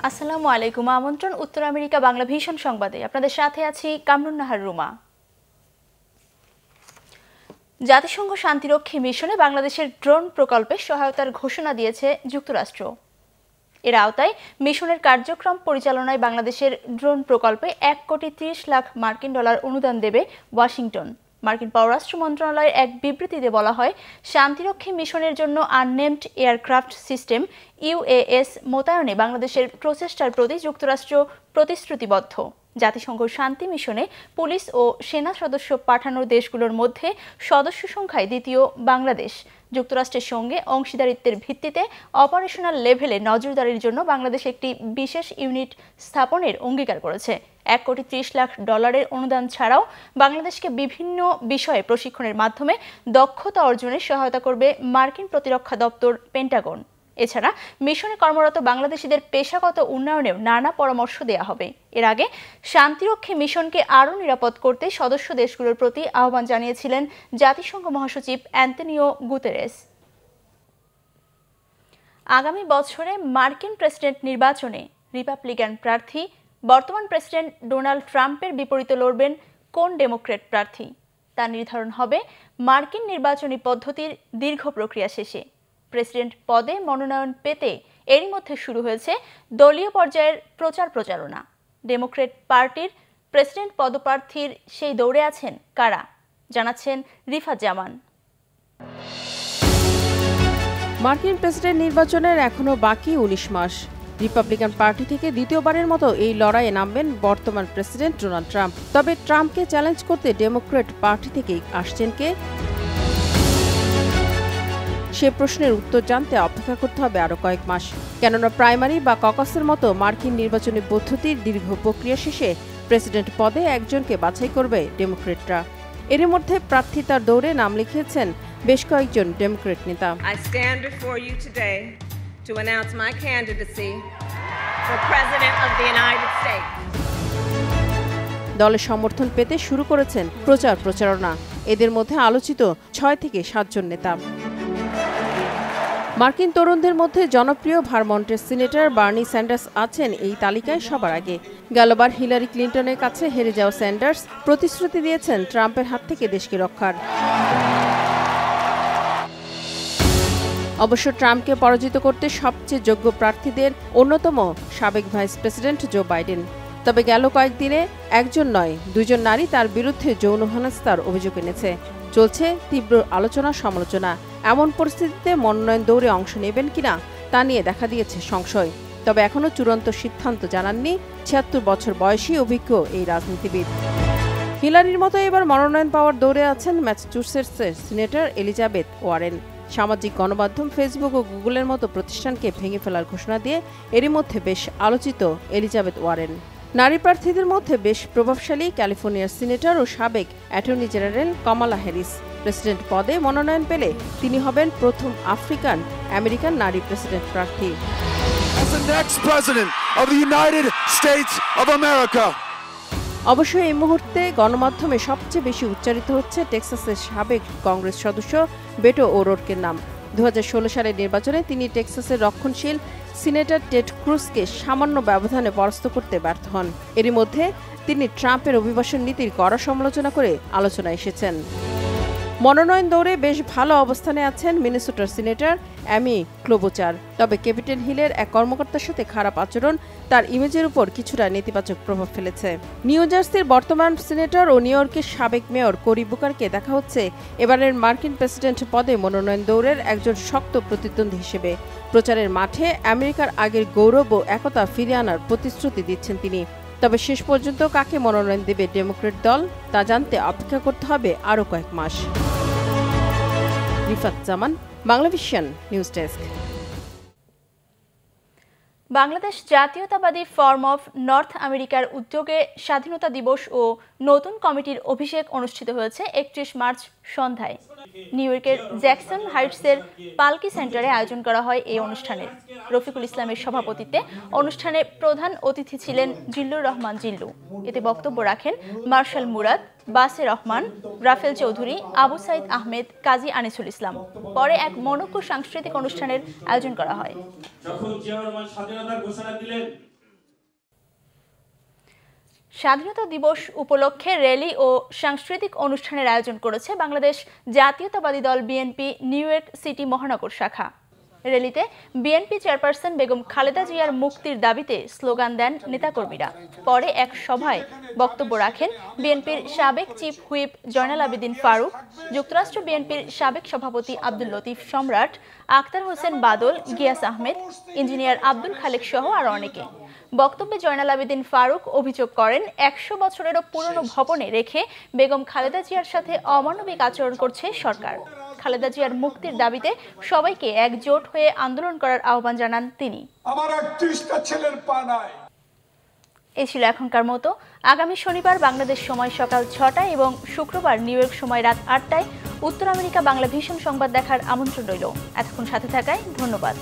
আসসালামু আলাইকুম। আমন্ত্রণ উত্তর আমেরিকা বাংলা ভিশন সংবাদে। আপনাদের সাথে আছি কামরুন নাহার রুমা। জাতিসংঘ শান্তিরক্ষী মিশনে বাংলাদেশের ড্রোন প্রকল্পে সহায়তার ঘোষণা দিয়েছে যুক্তরাষ্ট্র। এর আওতায় মিশনের কার্যক্রম পরিচালনায় বাংলাদেশের ড্রোন প্রকল্পে 1,30,00,000 মার্কিন ডলার অনুদান দেবে ওয়াশিংটন। মার্কিন পররাষ্ট্র মন্ত্রণালয়ের এক বিবৃতিতে বলা হয়, শান্তিরক্ষী মিশনের জন্য আননেমড এয়ারক্রাফট সিস্টেম UAS মোতায়েনে বাংলাদেশের প্রচেষ্টার প্রতি যুক্তরাষ্ট্র প্রতিশ্রুতিবদ্ধ। জাতিসংঘ শান্তি মিশনে পুলিশ ও সেনা সদস্য পাঠানোর দেশগুলোর মধ্যে সদস্য সংখ্যায় দ্বিতীয় বাংলাদেশ। যুক্তরাষ্ট্রের সঙ্গে অংশীদারিত্বের ভিত্তিতে অপারেশনাল লেভেলে নজরদারির জন্য বাংলাদেশ একটি বিশেষ ইউনিট স্থাপনের অঙ্গীকার করেছে। 1,30,00,000 অনুদান ছাড়াও বাংলাদেশকে বিভিন্ন বিষয়ে প্রশিক্ষণের মাধ্যমে দক্ষতা অর্জনে সহায়তা করবে মার্কিন প্রতিরক্ষা দপ্তর পেন্টাগন। এছাড়া মিশনে কর্মরত বাংলাদেশিদের পেশাগত উন্নয়নেও নানা পরামর্শ দেওয়া হবে। এর আগে শান্তিরক্ষী মিশনকে আরও নিরাপদ করতে সদস্য দেশগুলোর প্রতি আহ্বান জানিয়েছিলেন জাতিসংঘ মহাসচিব অ্যান্তনিও গুতেরেস। আগামী বছরে মার্কিন প্রেসিডেন্ট নির্বাচনে রিপাবলিকান প্রার্থী বর্তমান প্রেসিডেন্ট ডোনাল্ড ট্রাম্পের বিপরীতে লড়বেন কোন ডেমোক্র্যাট প্রার্থী, তা নির্ধারণ হবে মার্কিন নির্বাচনী পদ্ধতির দীর্ঘ প্রক্রিয়া শেষে। প্রেসিডেন্ট পদে মনোনয়ন পেতে এরই মধ্যে শুরু হয়েছে দলীয় পর্যায়ের প্রচারণা। ডেমোক্র্যাট পার্টির প্রেসিডেন্ট পদপ্রার্থীর সেই দৌড়ে আছেন কারা, জানাচ্ছেন রিফাত জামান। মার্কিন প্রেসিডেন্ট নির্বাচনের এখনো বাকি 19 মাস। রিপাবলিকান পার্টি থেকে দ্বিতীয়বারের মতো এই লড়াইয়ে নামবেন বর্তমান প্রেসিডেন্ট ডোনাল্ড ট্রাম্প। তবে ট্রাম্পকে চ্যালেঞ্জ করতে ডেমোক্র্যাট পার্টি থেকেই আসছেন কে, সে প্রশ্নের উত্তর জানতে অপেক্ষা করতে হবে আরও কয়েক মাস। কেননা প্রাইমারি বা ককাসের মতো মার্কিন নির্বাচনী পদ্ধতির দীর্ঘ প্রক্রিয়া শেষে প্রেসিডেন্ট পদে একজনকে বাছাই করবে ডেমোক্র্যাটরা। এর মধ্যে প্রার্থিতার দৌড়ে নাম লিখিয়েছেন বেশ কয়েকজন ডেমোক্র্যাট নেতা। দলের সমর্থন পেতে শুরু করেছেন প্রচারণা। এদের মধ্যে আলোচিত 6 থেকে 7 জন নেতা। মার্কিন তরুণদের মধ্যে জনপ্রিয় ভারমন্টের সিনেটর বার্নি স্যান্ডার্স আছেন এই তালিকায় সবার আগে। গেলবার হিলারি ক্লিন্টনের কাছে হেরে যাওয়া স্যান্ডার্স প্রতিশ্রুতি দিয়েছেন ট্রাম্পের হাত থেকে দেশকে রক্ষার। অবশ্য ট্রাম্পকে পরাজিত করতে সবচেয়ে যোগ্য প্রার্থীদের অন্যতম সাবেক ভাইস প্রেসিডেন্ট জো বাইডেন। তবে গেল কয়েকদিনে একজন নয় 2 জন নারী তার বিরুদ্ধে যৌন হেনস্থার অভিযোগ এনেছে। চলছে তীব্র আলোচনা সমালোচনা। এমন পরিস্থিতিতে মনোনয়ন দৌড়ে অংশ নেবেন কিনা তা নিয়ে দেখা দিয়েছে সংশয়। তবে এখনও চূড়ান্ত সিদ্ধান্ত জানাননি 76 বছর বয়সী অভিজ্ঞ এই রাজনীতিবিদ। হিলারির মতো এবার মনোনয়ন পাওয়ার দৌড়ে আছেন ম্যাসাচুসেটসের সিনেটর এলিজাবেথ ওয়ারেন। সামাজিক গণমাধ্যম ফেসবুক ও গুগলের মতো প্রতিষ্ঠানকে ভেঙে ফেলার ঘোষণা দিয়ে এরই মধ্যে বেশ আলোচিত এলিজাবেথ ওয়ারেন। নারী প্রার্থীদের মধ্যে বেশ প্রভাবশালী ক্যালিফোর্নিয়ার সিনেটর ও সাবেক অ্যাটর্নি জেনারেল কমালা হ্যারিস। প্রেসিডেন্ট পদে মনোনয়ন পেলে তিনি হবেন প্রথম আফ্রিকান আমেরিকান নারী প্রেসিডেন্ট প্রার্থী। অবশ্য এই মুহূর্তে গণমাধ্যমে সবচেয়ে বেশি উচ্চারিত হচ্ছে টেক্সাসের সাবেক কংগ্রেস সদস্য বেটো ও'রোর্কের নাম। 2016 সালের নির্বাচনে তিনি টেক্সাসের রক্ষণশীল সিনেটর টেড ক্রুজকে সামান্য ব্যবধানে পরাস্ত করতে ব্যর্থ হন। এরই মধ্যে তিনি ট্রাম্পের অভিবাসন নীতির কড়া সমালোচনা করে আলোচনায় এসেছেন। মনোনয়ন দৌড়ে বেশ ভালো অবস্থানে আছেন মিনেসোটার সিনেটর অ্যামি ক্লোবচার। তবে ক্যাপিটল হিলের এক কর্মকর্তার সাথে খারাপ আচরণ তার ইমেজের উপর কিছুটা নেতিবাচক প্রভাব ফেলেছে। নিউ জার্সির বর্তমান সিনেটর ও নিউ ইয়র্কের সাবেক মেয়র কোরি বুকারকে দেখা হচ্ছে এবারের মার্কিন প্রেসিডেন্ট পদে মনোনয়ন দৌড়ের একজন শক্ত প্রতিদ্বন্দ্বী হিসেবে। প্রচারের মাঠে আমেরিকার আগের গৌরব ও একতা ফিরিয়ে আনার প্রতিশ্রুতি দিচ্ছেন তিনি। তবে শেষ পর্যন্ত কাকে মনোনয়ন দেবে ডেমোক্র্যাট দল তা জানতে অপেক্ষা করতে হবে আরও কয়েক মাস। Rifat Zaman, Bangla vision news desk. Bangladesh জাতীয়তাবাদী ফোরাম অফ নর্থ আমেরিকার উদ্যোগে স্বাধীনতা দিবস ও নতুন কমিটির অভিষেক অনুষ্ঠিত হয়েছে 31 মার্চ সন্ধ্যায়। নিউ ইয়র্কের জ্যাকসন হাইটসের পালকি সেন্টারে আয়োজন করা হয় এই অনুষ্ঠানের। রফিকুল ইসলামের সভাপতিত্বে অনুষ্ঠানে প্রধান অতিথি ছিলেন জিল্লুর রহমান জিল্লু। এতে বক্তব্য রাখেন মার্শাল মুরাদ, বাসে রহমান, রাফেল চৌধুরী, আবু সাইদ আহমেদ, কাজী আনিসুল ইসলাম। পরে এক মনোজ্ঞ সাংস্কৃতিক অনুষ্ঠানের আয়োজন করা হয়। যখন জিয়া রহমান স্বাধীনতার ঘোষণা দিলেন স্বাধীনতা দিবস উপলক্ষে র্যালি ও সাংস্কৃতিক অনুষ্ঠানের আয়োজন করেছে বাংলাদেশ জাতীয়তাবাদী দল বিএনপি নিউ ইয়র্ক সিটি মহানগর শাখা। র্যালিতে বিএনপি চেয়ারপারসন বেগম খালেদা জিয়ার মুক্তির দাবিতে স্লোগান দেন নেতাকর্মীরা। পরে এক সভায় বক্তব্য রাখেন বিএনপির সাবেক চিফ হুইপ জয়নাল আবেদিন ফারুক, যুক্তরাষ্ট্র বিএনপির সাবেক সভাপতি আব্দুল লতিফ সম্রাট, আখতার হোসেন বাদল, গিয়াস আহমেদ, ইঞ্জিনিয়ার আব্দুল খালেক সহ আরও অনেকে। বক্তব্যে জয়নাল আবেদিন ফারুক অভিযোগ করেন ১০০ বছরেরও পুরনো ভবনে রেখে বেগম খালেদা জিয়ার সাথে অমানবিক আচরণ করছে সরকার। খালেদা জিয়ার মুক্তির দাবিতে সবাইকে একজোট হয়ে আন্দোলন করার আহ্বান জানান তিনি। আমার ৩১টা ছেলের পা নাই। এই ছিল এখনকার মতো। আগামী শনিবার বাংলাদেশ সময় সকাল ৬টায় এবং শুক্রবার নিউ ইয়র্ক সময় রাত ৮টায় উত্তর আমেরিকা বাংলা ভিশন সংবাদ দেখার আমন্ত্রণ রইল। এতক্ষণ সাথে থাকায় ধন্যবাদ।